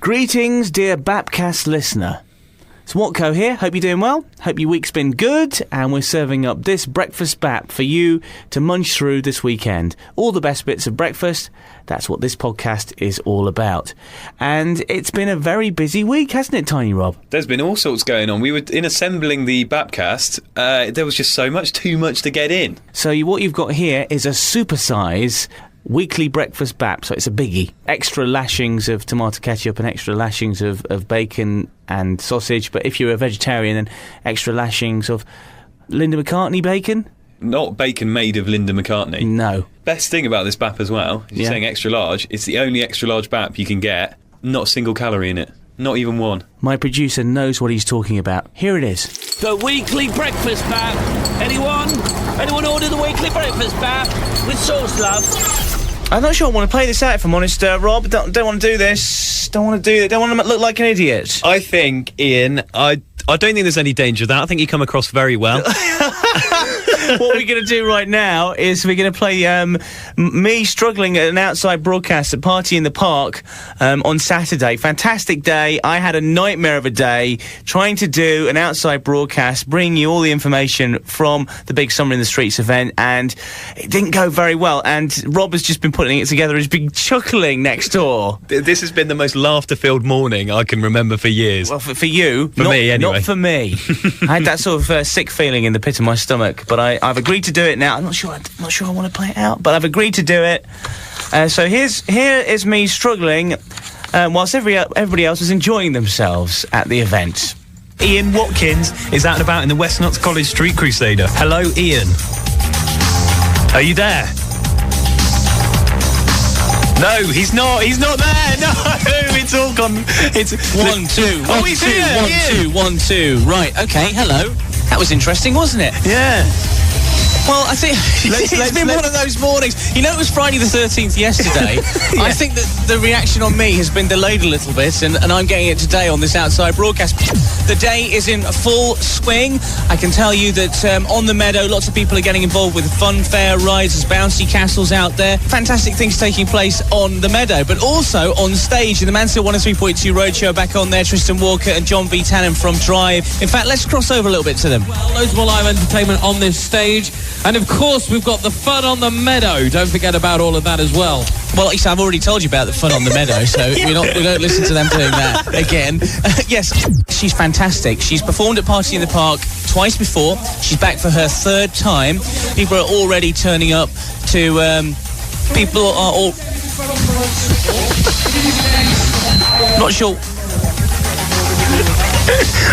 Greetings, dear Bapcast listener. It's Watko here. Hope you're doing well. Hope your week's been good. And we're serving up this breakfast bap for you to munch through this weekend. All the best bits of breakfast. That's what this podcast is all about. And it's been a very busy week, hasn't it, Tiny Rob? There's been all sorts going on. We were in assembling the Bapcast. There was just too much to get in. So what you've got here is a supersize weekly breakfast bap, so it's a biggie. Extra lashings of tomato ketchup and extra lashings of bacon and sausage, but if you're a vegetarian, then extra lashings of Linda McCartney bacon. Not bacon made of Linda McCartney. No. Best thing about this bap as well, you're saying extra large, it's the only extra large bap you can get, not a single calorie in it. Not even one. My producer knows what he's talking about. Here it is. The weekly breakfast bap. Anyone? Anyone order the weekly breakfast bap? With sauce, love. I'm not sure I want to play this out, if I'm honest, Rob. Don't want to do this. Don't want to do it. Don't want to look like an idiot. I think, Ian, I don't think there's any danger of that. I think you come across very well. What we're going to do right now is we're going to play me struggling at an outside broadcast at Party in the Park on Saturday. Fantastic day. I had a nightmare of a day trying to do an outside broadcast, bringing you all the information from the big Summer in the Streets event, and it didn't go very well. And Rob has just been putting it together. He's been chuckling next door. This has been the most laughter-filled morning I can remember for years. Well, for you. For me, anyway. Not for me. I had that sort of sick feeling in the pit of my stomach, but I've agreed to do it now. I'm not sure I want to play it out, but I've agreed to do it. So here is me struggling whilst everybody else was enjoying themselves at the event. Ian Watkins is out and about in the West Notts College Street Crusader. Hello, Ian. Are you there? No, he's not. He's not there. No, it's all gone. It's 1, 2. Oh, he's here. 1, 2. Right. Okay. Hello. That was interesting, wasn't it? Yeah. Well, I think it's been one of those mornings. You know, it was Friday the 13th yesterday. I think that the reaction on me has been delayed a little bit, and I'm getting it today on this outside broadcast. The day is in full swing. I can tell you that on the meadow, lots of people are getting involved with fun fair rides. There's bouncy castles out there. Fantastic things taking place on the meadow, but also on stage in the Mansfield 103.2 Roadshow. Back on there, Tristan Walker and John B. Tannen from Drive. In fact, let's cross over a little bit to them. Well, loads more live entertainment on this stage. And of course, we've got the fun on the meadow. Don't forget about all of that as well. Well, Lisa, I've already told you about the fun on the meadow, so we don't listen to them doing that again. Yes, she's fantastic. She's performed at Party in the Park twice before. She's back for her third time. People are already turning up to... people are all... Not sure...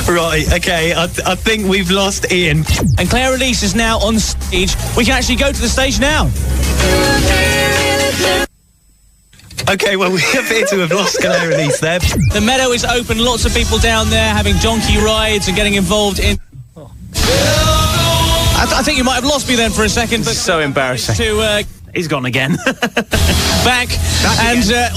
Right, okay, I think we've lost Ian. And Claire Elise is now on stage. We can actually go to the stage now. Okay, well, we appear to have lost Claire Elise there. The meadow is open. Lots of people down there having donkey rides and getting involved in... I think you might have lost me then for a second. But so embarrassing. He's gone again. Back and... again.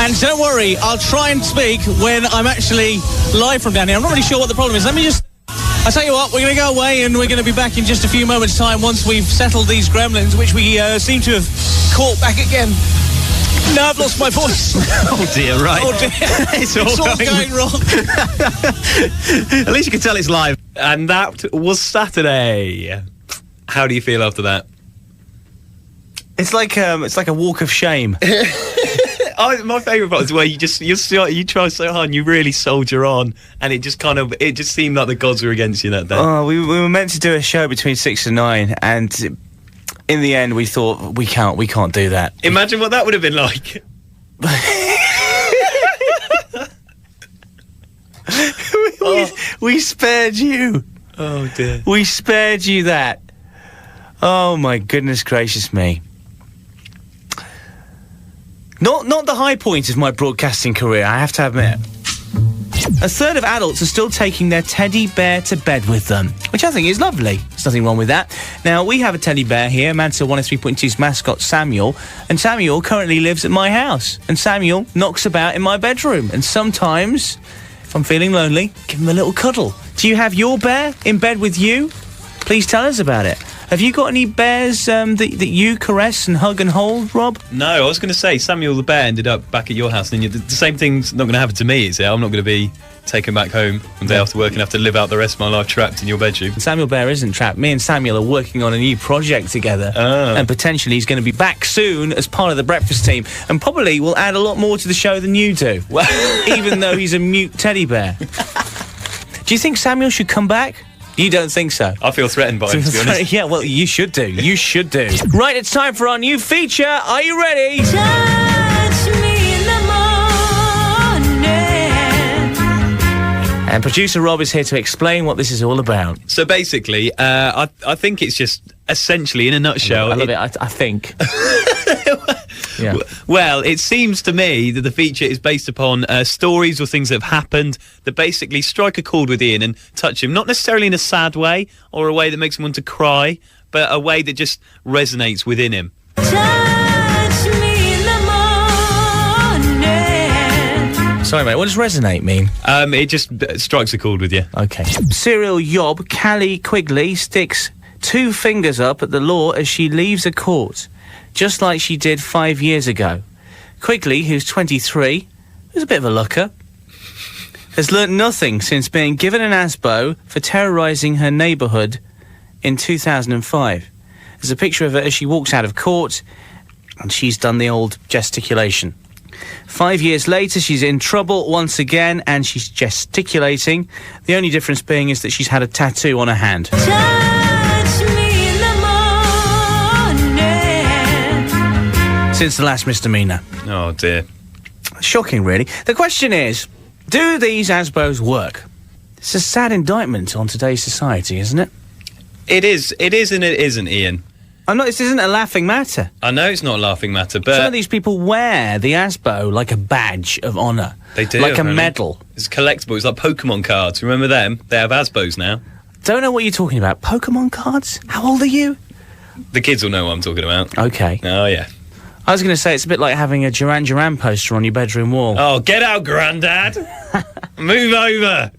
And don't worry, I'll try and speak when I'm actually live from down here. I'm not really sure what the problem is. Let me just... I'll tell you what, we're going to go away and we're going to be back in just a few moments' time once we've settled these gremlins, which we seem to have caught back again. No, I've lost my voice. Oh dear, right. Oh dear. It's all going wrong. At least you can tell it's live. And that was Saturday. How do you feel after that? It's like a walk of shame. My favourite part is where you try so hard and you really soldier on, and it just seemed like the gods were against you that day. Oh, we were meant to do a show between 6 and 9, and in the end we thought we can't do that. Imagine what that would have been like. we spared you. Oh dear. We spared you that. Oh my goodness gracious me. Not the high point of my broadcasting career, I have to admit. A third of adults are still taking their teddy bear to bed with them, which I think is lovely. There's nothing wrong with that. Now, we have a teddy bear here, Mansfield 103.2's mascot, Samuel, and Samuel currently lives at my house, and Samuel knocks about in my bedroom, and sometimes, if I'm feeling lonely, give him a little cuddle. Do you have your bear in bed with you? Please tell us about it. Have you got any bears that you caress and hug and hold, Rob? No, I was going to say Samuel the bear ended up back at your house, and the same thing's not going to happen to me, is it? I'm not going to be taken back home one day after work and have to live out the rest of my life trapped in your bedroom. Samuel Bear isn't trapped. Me and Samuel are working on a new project together, and potentially he's going to be back soon as part of the breakfast team, and probably will add a lot more to the show than you do, even though he's a mute teddy bear. Do you think Samuel should come back? You don't think so? I feel threatened by him, to be honest. Yeah, well, you should do. You should do. Right, it's time for our new feature. Are you ready? Touch me in the morning. And producer Rob is here to explain what this is all about. So basically, I think it's just essentially, in a nutshell... I love it. I think. Yeah. Well, it seems to me that the feature is based upon stories or things that have happened that basically strike a chord with Ian and touch him, not necessarily in a sad way or a way that makes him want to cry, but a way that just resonates within him. Touch me in the morning. Sorry, mate, what does resonate mean? It just strikes a chord with you. Okay. Serial yob Callie Quigley sticks 2 fingers up at the law as she leaves a court, just like she did 5 years ago. Quigley, who's 23, who's a bit of a looker, has learnt nothing since being given an ASBO for terrorising her neighbourhood in 2005. There's a picture of her as she walks out of court, and she's done the old gesticulation. 5 years later, she's in trouble once again, and she's gesticulating. The only difference being is that she's had a tattoo on her hand. Touch me in the morning. Since the last misdemeanour. Oh, dear. Shocking, really. The question is, do these ASBOs work? It's a sad indictment on today's society, isn't it? It is and it isn't, Ian. This isn't a laughing matter. I know it's not a laughing matter, but... Some of these people wear the ASBO like a badge of honour. They do, like apparently. a medal. It's collectible. It's like Pokemon cards. Remember them? They have ASBOs now. Don't know what you're talking about. Pokemon cards? How old are you? The kids will know what I'm talking about. Okay. Oh, yeah. I was going to say it's a bit like having a Duran Duran poster on your bedroom wall. Oh, get out, Grandad! Move over!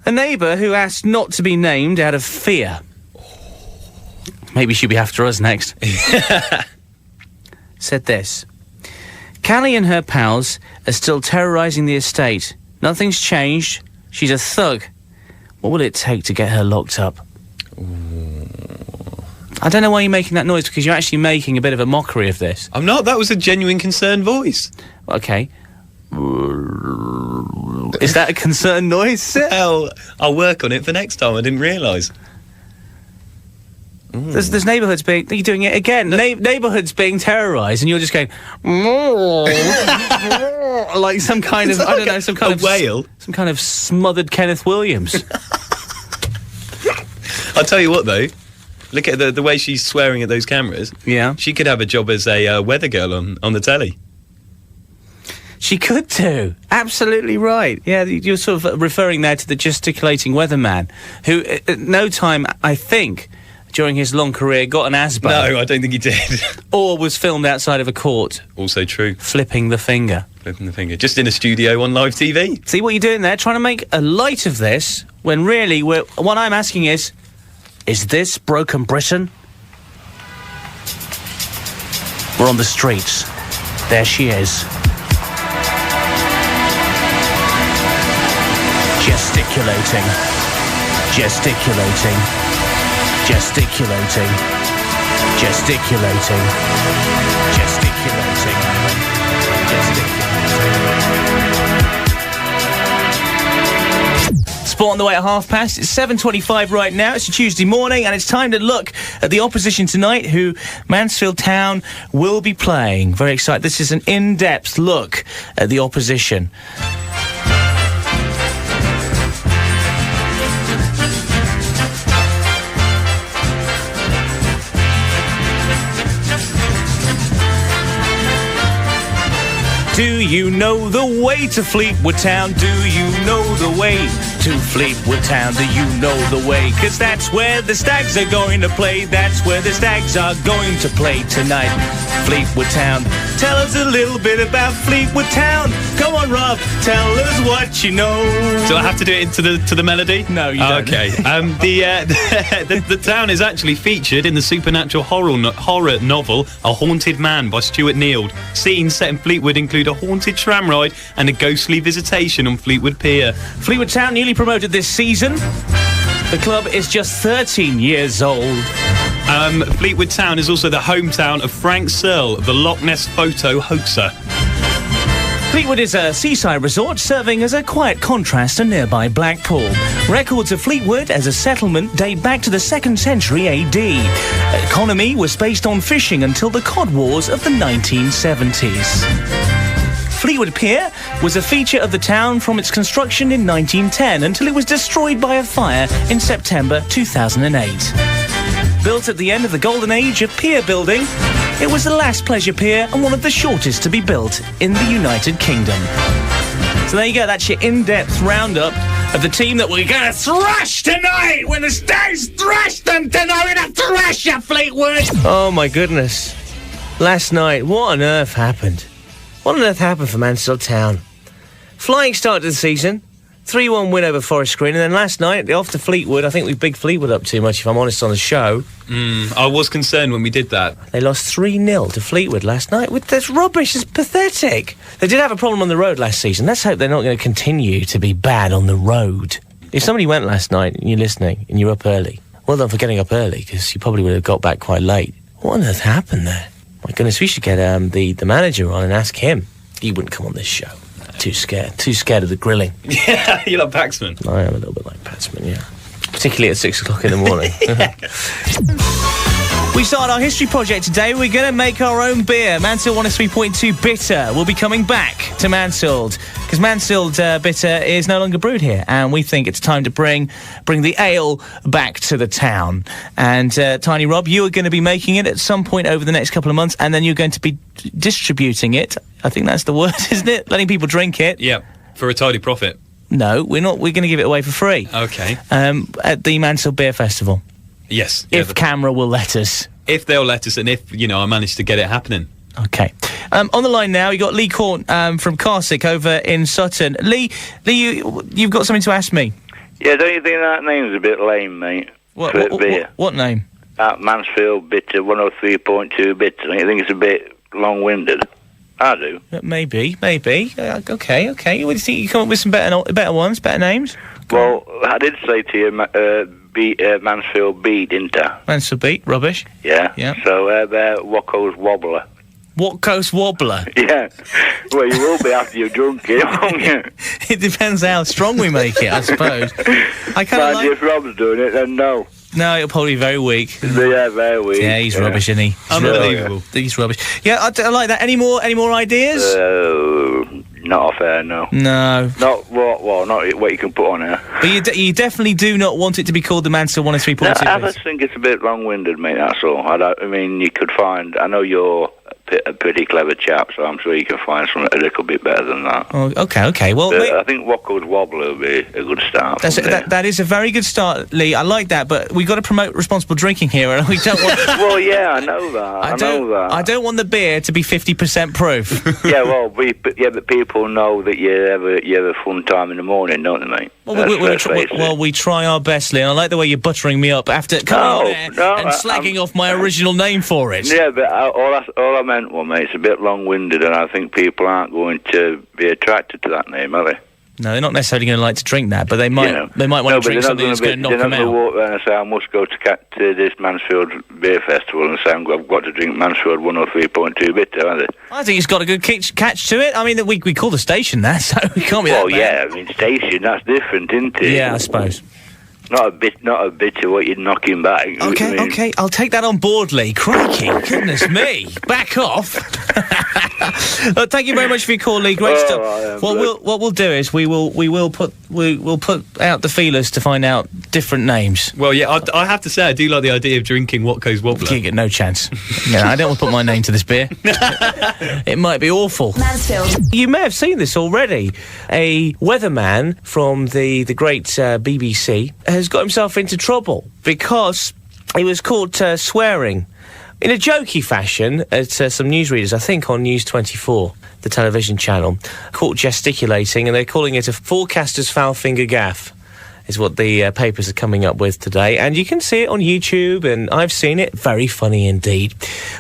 A neighbour who asked not to be named out of fear. Maybe she'll be after us next. Said this. Callie and her pals are still terrorising the estate. Nothing's changed. She's a thug. What will it take to get her locked up? I don't know why you're making that noise, because you're actually making a bit of a mockery of this. I'm not. That was a genuine concerned voice. Okay. Is that a concerned noise? Well, I'll work on it for next time. I didn't realise. There's neighbourhoods being... You're doing it again. Neighbourhoods being terrorised, and you're just going... like some kind of... I don't know, some kind of... whale? Some kind of smothered Kenneth Williams. I'll tell you what, though. Look at the way she's swearing at those cameras. Yeah. She could have a job as a weather girl on the telly. She could do. Absolutely right. Yeah, you're sort of referring there to the gesticulating weatherman, who at no time, I think... during his long career, got an ASBO. No, I don't think he did. Or was filmed outside of a court. Also true. Flipping the finger. Flipping the finger. Just in a studio on live TV. See what you're doing there? Trying to make a light of this, when really, what I'm asking is this broken Britain? We're on the streets. There she is. Gesticulating. Gesticulating. Gesticulating. Gesticulating. Gesticulating. Sport on the way at past. It's 7:25 right now. It's a Tuesday morning, and it's time to look at the opposition tonight, who Mansfield Town will be playing. Very excited. This is an in-depth look at the opposition. Do you know the way to Fleetwood Town? Do you know the way to Fleetwood Town? Do you know the way? 'Cause that's where the Stags are going to play. That's where the Stags are going to play tonight. Fleetwood Town. Tell us a little bit about Fleetwood Town. Come Come on, Rob, tell us what you know. Do I have to do it to the melody? No, you don't. Okay. The town is actually featured in the supernatural horror novel A Haunted Man by Stuart Neild. Scenes set in Fleetwood include a haunted tram ride and a ghostly visitation on Fleetwood Pier. Fleetwood Town newly promoted this season. The club is just 13 years old. Fleetwood Town is also the hometown of Frank Searle, the Loch Ness photo hoaxer. Fleetwood is a seaside resort serving as a quiet contrast to nearby Blackpool. Records of Fleetwood as a settlement date back to the 2nd century AD. Economy was based on fishing until the Cod Wars of the 1970s. Fleetwood Pier was a feature of the town from its construction in 1910 until it was destroyed by a fire in September 2008. Built at the end of the golden age of pier building, it was the last pleasure pier and one of the shortest to be built in the United Kingdom. So there you go, that's your in-depth roundup of the team that we're going to thrash tonight. When the Stags thrash them tonight, we're going to thrash you, Fleetwood. Oh my goodness. Last night, what on earth happened? What on earth happened for Mansfield Town? Flying start to the season, 3-1 win over Forest Green, and then last night, off to Fleetwood. I think we bigged Fleetwood up too much, if I'm honest, on the show. I was concerned when we did that. They lost 3-0 to Fleetwood last night. That's rubbish. It's pathetic. They did have a problem on the road last season. Let's hope they're not going to continue to be bad on the road. If somebody went last night and you're listening and you're up early, well done for getting up early, because you probably would have got back quite late. What on earth happened there? My goodness, we should get the manager on and ask him. He wouldn't come on this show. Too scared of the grilling. Yeah, you're like Paxman. I am a little bit like Paxman, yeah. Particularly at 6 o'clock in the morning. We started our history project today. We're going to make our own beer. Mansfield 103.2 Bitter will be coming back to Mansfield, because Mansfield Bitter is no longer brewed here, and we think it's time to bring the ale back to the town. And Tiny Rob, you are going to be making it at some point over the next couple of months, and then you're going to be distributing it. I think that's the word, isn't it? Letting people drink it. Yeah, for a tidy profit. No, we're not. We're going to give it away for free. Okay. At the Mansfield Beer Festival. Yes. If camera will let us. If they'll let us, and if, I manage to get it happening. Okay. On the line now, you got Lee Corn from Carsick over in Sutton. Lee, you've got something to ask me. Yeah, don't you think that name's a bit lame, mate? What beer? What name? Mansfield Bitter, 103.2 Bitter. Don't you think it's a bit long-winded? I do. Maybe. Okay. What do you think? You come up with some better ones, better names? Well, I did say to you, Mansfield Beat, didn't I? Mansfield Beat, rubbish. Yeah. So, Watko's Wobbler. Watko's Wobbler? Yeah. Well, you will be after you've drunk it, won't you? It depends how strong we make it, I suppose. I kind of like... If Rob's doing it, then no. No, it'll probably be very weak. Yeah, very weak. Yeah, he's rubbish, isn't he? Unbelievable. He's rubbish. Yeah, I like that. Any more ideas? Not off air, no. No. Not what you can put on air. But you definitely do not want it to be called the Mansfield 103.2. No, I just think it's a bit long-winded, mate, that's all. I mean, you could find... I know you're a pretty clever chap, so I'm sure you can find something a little bit better than that. Oh, okay. Well, I think Watko's Wobbler would be a good start. That is a very good start, Lee. I like that, but we've got to promote responsible drinking here, and we don't want... Well, yeah, I know that. I don't want the beer to be 50% proof. Yeah, well, but people know that you have a fun time in the morning, don't they, mate? Well, we try our best, Lee, and I like the way you're buttering me up after coming on air and slagging off my original name for it. Yeah, but all I meant, mate, it's a bit long-winded, and I think people aren't going to be attracted to that name, are they? No, they're not necessarily going to like to drink that, but they might want to drink something that's going to knock them out. They're not going to walk there and say, I must go to this Mansfield Beer Festival and say, I've got to drink Mansfield 103.2 Bitter, are they? I think it's got a good catch to it. I mean, we call the station that, so we can't be that bad. Yeah, I mean, station, that's different, isn't it? Yeah, I suppose. Not a bit of what you're knocking back. Okay, I'll take that on board, Lee. Crikey, goodness me. Back off. Thank you very much for your call, Lee. Great stuff. Well, what we'll do is we'll put out the feelers to find out different names. Well, yeah, I have to say I do like the idea of drinking Watko's Wobbler. You get no chance. I don't want to put my name to this beer. It might be awful. Mansfield. You may have seen this already. A weatherman from the great BBC has got himself into trouble because he was caught swearing In a jokey fashion, some newsreaders, I think on News 24, the television channel, caught gesticulating, and they're calling it a forecaster's foul finger gaffe, is what the papers are coming up with today. And you can see it on YouTube, and I've seen it. Very funny indeed.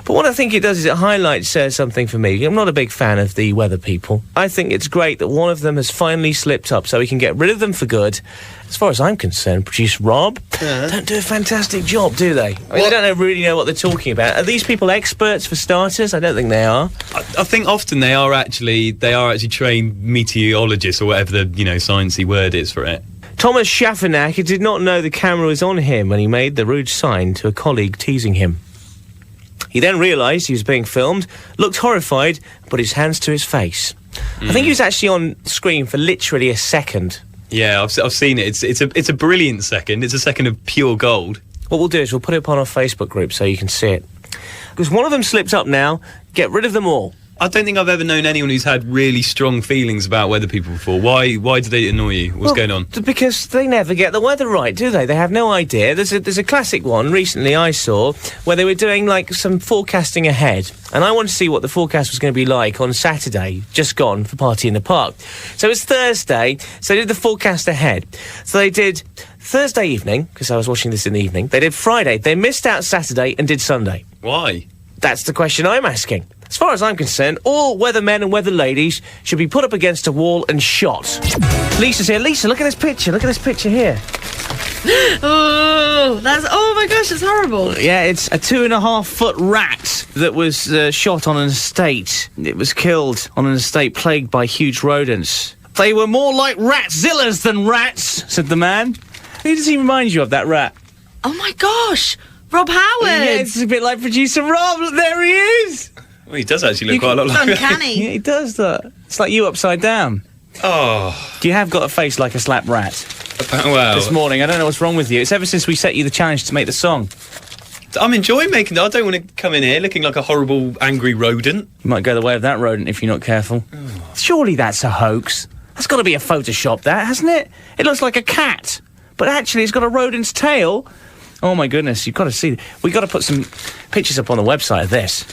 But what I think it does is it highlights something for me. I'm not a big fan of the weather people. I think it's great that one of them has finally slipped up so we can get rid of them for good. As far as I'm concerned, producer Rob don't do a fantastic job, do they? I mean, they don't really know what they're talking about. Are these people experts for starters? I don't think they are. I think often they are actually trained meteorologists, or whatever the sciencey word is for it. Thomas Schaffernack did not know the camera was on him when he made the rude sign to a colleague teasing him. He then realised he was being filmed, looked horrified, and put his hands to his face. I think he was actually on screen for literally a second. Yeah, I've seen it. It's a brilliant second. It's a second of pure gold. What we'll do is we'll put it up on our Facebook group so you can see it. Because one of them slipped up now, get rid of them all. I don't think I've ever known anyone who's had really strong feelings about weather people before. Why do they annoy you? What's going on? Because they never get the weather right, do they? They have no idea. There's a classic one recently I saw where they were doing like some forecasting ahead, and I wanted to see what the forecast was going to be like on Saturday, just gone, for Party in the Park. So it's Thursday, so they did the forecast ahead. So they did Thursday evening, because I was watching this in the evening. They did Friday. They missed out Saturday and did Sunday. Why? That's the question I'm asking. As far as I'm concerned, all weathermen and weather ladies should be put up against a wall and shot. Lisa's here. Lisa, look at this picture. Look at this picture here. Oh my gosh, it's horrible. Yeah, it's a 2.5-foot rat that was shot on an estate. It was killed on an estate plagued by huge rodents. They were more like ratzillas than rats, said the man. Who does he remind you of, that rat? Oh my gosh, Rob Howard. Yeah, it's a bit like producer Rob. Look, there he is. Well, he does actually look quite a lot like uncanny. Yeah, he does that. It's like you upside down. Oh. You have got a face like a slap rat. Well, this morning, I don't know what's wrong with you. It's ever since we set you the challenge to make the song. I'm enjoying making it. I don't want to come in here looking like a horrible, angry rodent. You might go the way of that rodent if you're not careful. Oh. Surely that's a hoax. That's got to be a Photoshop, that, hasn't it? It looks like a cat. But actually, it's got a rodent's tail. Oh, my goodness, you've got to see. We've got to put some pictures up on the website of this.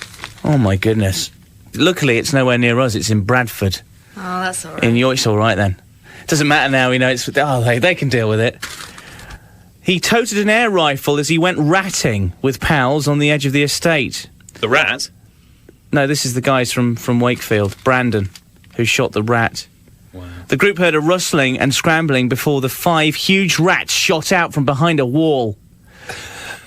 Oh, my goodness. Luckily, it's nowhere near us. It's in Bradford. Oh, that's all right. It's all right, then. Doesn't matter now, they can deal with it. He toted an air rifle as he went ratting with pals on the edge of the estate. The rat? No, this is the guys from Wakefield, Brandon, who shot the rat. Wow. The group heard a rustling and scrambling before the 5 huge rats shot out from behind a wall.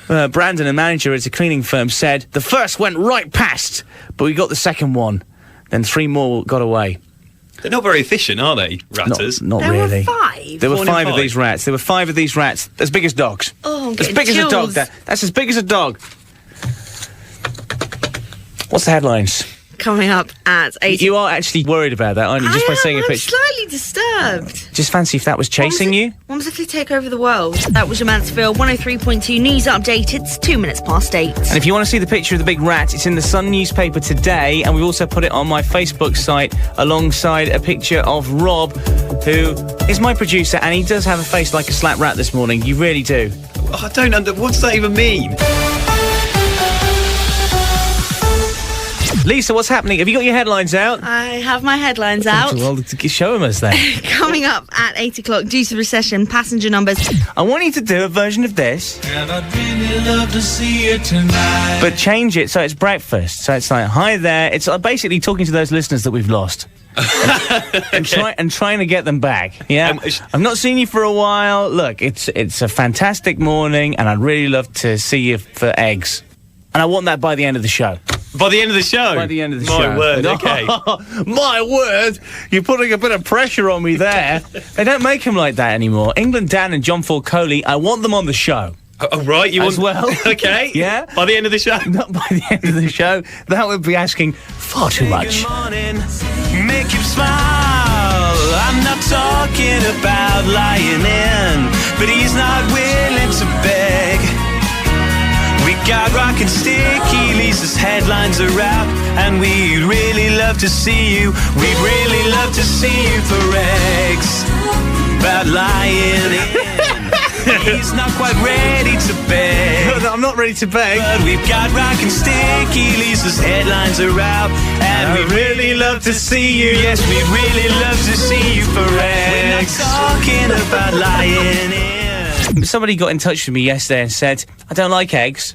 Brandon, a manager at a cleaning firm, said, "The first went right past, but we got the second one. Then 3 more got away." They're not very efficient, are they, ratters? Not There really. were 5? There were 4 5 and of 5. these rats. There were 5 of these rats, as big as dogs. Oh, I'm as getting big as a dog. chills. That's as big as a dog. What's the headlines? Coming up at 8. You are actually worried about that, aren't you? Just by seeing a I'm picture. slightly disturbed. Just fancy if that was chasing you. What was if they take over the world? That was your Mansfield 103.2 news update. It's 2 minutes past 8. And if you want to see the picture of the big rat, it's in the Sun newspaper today, and we've also put it on my Facebook site alongside a picture of Rob, who is my producer, and he does have a face like a slap rat this morning. You really do. Oh, I don't what does that even mean? Lisa, what's happening? Have you got your headlines out? I have my headlines out. Well, show them us then. Coming up at 8 o'clock, due to recession, passenger numbers. I want you to do a version of this, And I'd really love to see you tonight. but change it so it's breakfast. So it's like, hi there. It's basically talking to those listeners that we've lost. and trying to get them back. Yeah, I've not seen you for a while. Look, it's a fantastic morning, and I'd really love to see you for eggs. And I want that by the end of the show. By the end of the show? By the end of the show. My word, okay. My word! You're putting a bit of pressure on me there. They don't make them like that anymore. England Dan and John Ford Coley, I want them on the show. Oh, right, you As want... well. Okay. Yeah? By the end of the show? Not by the end of the show. That would be asking far too much. Good morning, make him smile. I'm not talking about lying in, but he's not willing to beg. We got Rock and Sticky, Lisa's headlines are out, and we'd really love to see you. We'd really love to see you for eggs. About lying in. He's not quite ready to beg. I'm not ready to beg. But we've got Rock and Sticky, Lisa's headlines are out. And we'd really love to see you. Yes, we'd really love to see you for eggs. We're not talking about lying in. Somebody got in touch with me yesterday and said, I don't like eggs.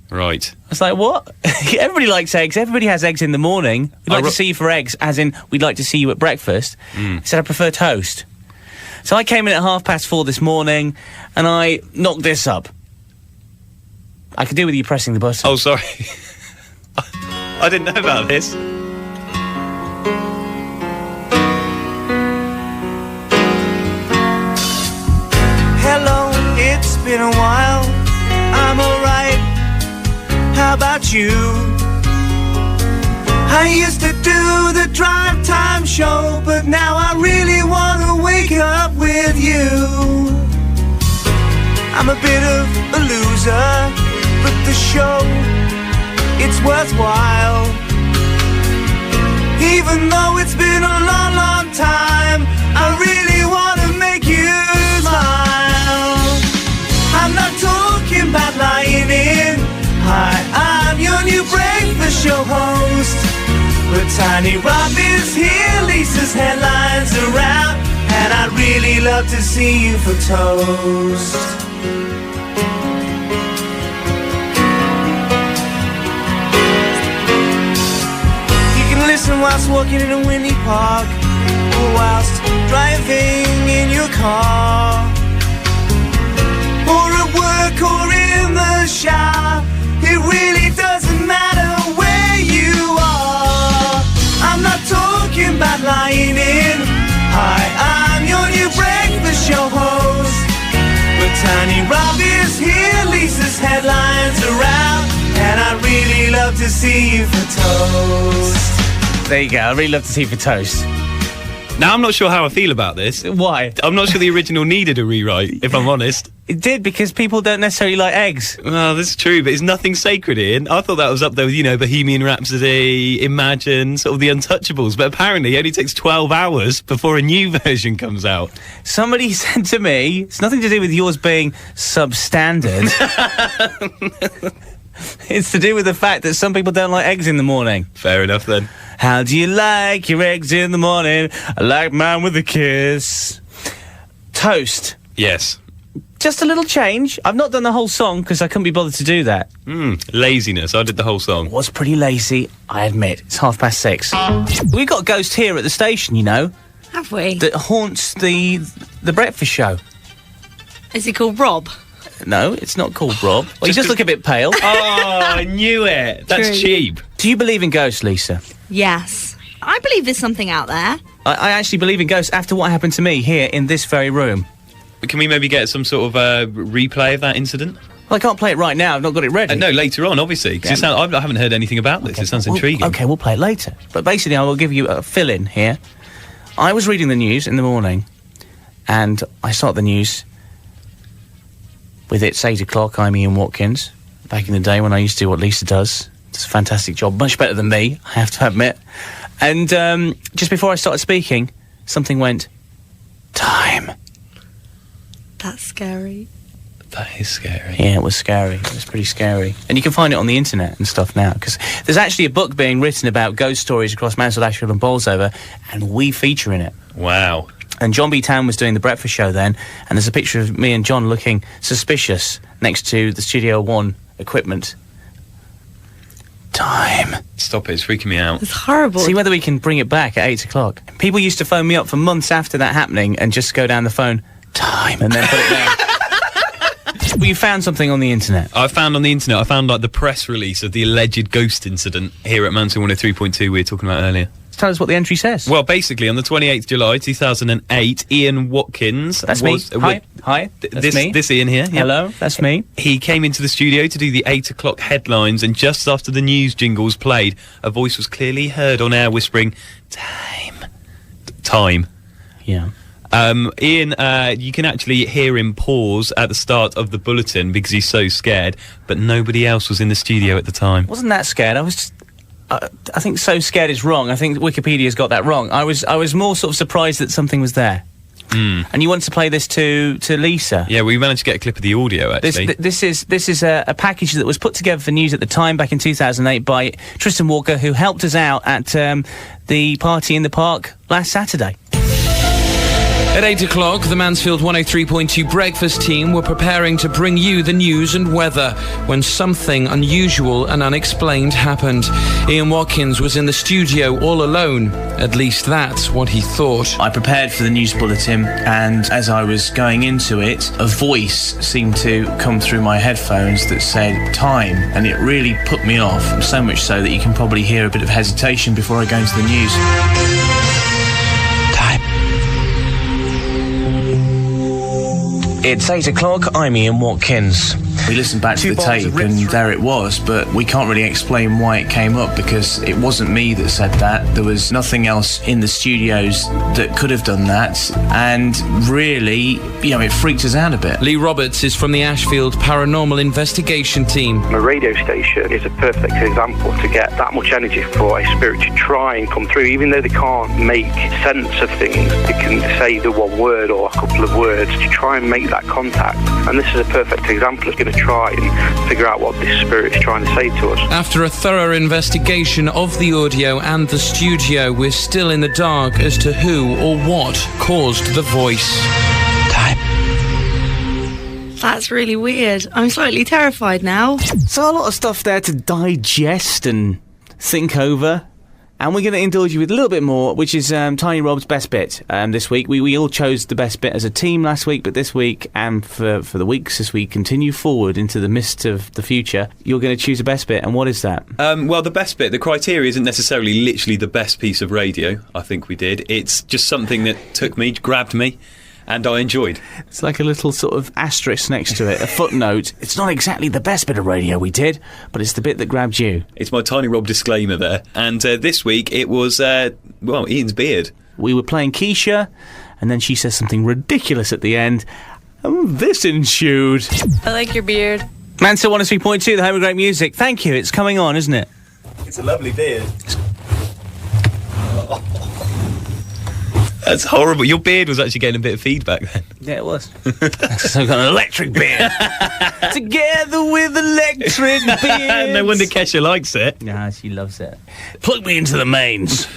Right. I was like, what? Everybody likes eggs. Everybody has eggs in the morning. We'd like to see you for eggs, as in we'd like to see you at breakfast. He said, I prefer toast. So I came in at 4:30 this morning, and I knocked this up. I could do with you pressing the button. Oh, sorry. I didn't know about this. Hello, it's been a while. I'm alright. How about you? I used to do the drive time show, but now I really want to wake up with you. I'm a bit of a loser, but the show, it's worthwhile. Even though it's been a long, long time, I really want to make you smile. I'm not talking about lying in. Hi, I'm your new breakfast show host. But Tiny Rob is here, Lisa's headlines are out, and I'd really love to see you for toast. You can listen whilst walking in a windy park, or whilst driving in your car, or at work or in the shower. It really doesn't matter where you are. I'm not talking about lying in. Hi, I'm your new breakfast show host. But Tiny Rob is here, Lisa's headlines are out, and I'd really love to see you for toast. There you go. I'd really love to see you for toast. Now, I'm not sure how I feel about this. Why? I'm not sure the original needed a rewrite, if I'm honest. It did, because people don't necessarily like eggs. Well, that's true, but it's nothing sacred, Ian. I thought that was up there with, Bohemian Rhapsody, Imagine, sort of the Untouchables, but apparently it only takes 12 hours before a new version comes out. Somebody said to me, it's nothing to do with yours being substandard. It's to do with the fact that some people don't like eggs in the morning. Fair enough, then. How do you like your eggs in the morning? I like mine with a kiss. Toast. Yes. Just a little change. I've not done the whole song because I couldn't be bothered to do that. Laziness. I did the whole song. Was pretty lazy, I admit. It's 6:30. We've got a ghost here at the station, Have we? that haunts the breakfast show. Is he called Rob? No, it's not called Rob. Well, you just look a bit pale. Oh, I knew it. That's True. cheap. Do you believe in ghosts, Lisa? Yes. I believe there's something out there. I actually believe in ghosts after what happened to me here in this very room. Can we maybe get some sort of replay of that incident? Well, I can't play it right now. I've not got it ready. No, later on, obviously. Because I haven't heard anything about this. It sounds intriguing. Okay, we'll play it later. But basically, I will give you a fill-in here. I was reading the news in the morning, and I start the news with It's 8 o'clock. I'm Ian Watkins. Back in the day when I used to do what Lisa does. It's a fantastic job. Much better than me, I have to admit. And just before I started speaking, something went, time. That's scary. That is scary. Yeah, it was scary. It was pretty scary. And you can find it on the internet and stuff now, because there's actually a book being written about ghost stories across Mansfield, Ashfield and Bolsover, and we feature in it. Wow. And John B. Town was doing the breakfast show then, and there's a picture of me and John looking suspicious next to the Studio One equipment. Time. Stop it, it's freaking me out. It's horrible. See whether we can bring it back at 8 o'clock. People used to phone me up for months after that happening and just go down the phone, time, and then put it down. Well, you found something on the internet. I found the press release of the alleged ghost incident here at Mansfield 103.2 we were talking about earlier. Tell us what the entry says. Well, basically, on the 28th July 2008, Ian Watkins... That's me. Hi. That's me. This Ian here. Hello, that's me. He came into the studio to do the 8 o'clock headlines, and just after the news jingles played, a voice was clearly heard on air whispering, time. Yeah. Ian, you can actually hear him pause at the start of the bulletin because he's so scared, but nobody else was in the studio at the time. Wasn't that scared? I was just... I think so scared is wrong. I think Wikipedia's got that wrong. I was more sort of surprised that something was there. and you wanted to play this to Lisa. Yeah, we managed to get a clip of the audio, actually. This is a package that was put together for News at the Time back in 2008 by Tristan Walker, who helped us out at the party in the park last Saturday. At 8 o'clock, the Mansfield 103.2 breakfast team were preparing to bring you the news and weather when something unusual and unexplained happened. Ian Watkins was in the studio all alone. At least that's what he thought. I prepared for the news bulletin, and as I was going into it, a voice seemed to come through my headphones that said time, and it really put me off, so much so that you can probably hear a bit of hesitation before I go into the news. It's 8 o'clock, I'm Ian Watkins. We listened back to the tape and there it was, but we can't really explain why it came up because it wasn't me that said that. There was nothing else in the studios that could have done that, and really, it freaked us out a bit. Lee Roberts is from the Ashfield Paranormal Investigation Team. A radio station is a perfect example to get that much energy for a spirit to try and come through, even though they can't make sense of things. They can say the one word or a couple of words to try and make that contact, and this is a perfect example of going to try and figure out what this spirit is trying to say to us. After a thorough investigation of the audio and the studio, we're still in the dark as to who or what caused the voice. That's really weird. I'm slightly terrified now. So a lot of stuff there to digest and think over. And we're going to indulge you with a little bit more, which is Tiny Rob's best bit this week. We all chose the best bit as a team last week, but this week, and for the weeks as we continue forward into the mist of the future, you're going to choose a best bit. And what is that? Well, the best bit, the criteria isn't necessarily literally the best piece of radio I think we did. It's just something that took me, grabbed me, and I enjoyed. It's like a little sort of asterisk next to it, a footnote. It's not exactly the best bit of radio we did, but it's the bit that grabbed you. It's my Tiny Rob disclaimer there. And this week it was, Ian's beard. We were playing Keisha, and then she says something ridiculous at the end. And this ensued. I like your beard. Mansfield 103.2, the home of great music. Thank you, it's coming on, isn't it? It's a lovely beard. That's horrible. Your beard was actually getting a bit of feedback then. Yeah, it was. I've got an electric beard. Together with electric beards. No wonder Kesha likes it. Nah, she loves it. Plug me into the mains.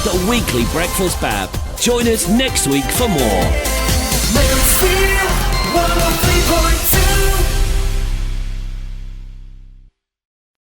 The weekly breakfast bab. Join us next week for more. Mansfield 103.2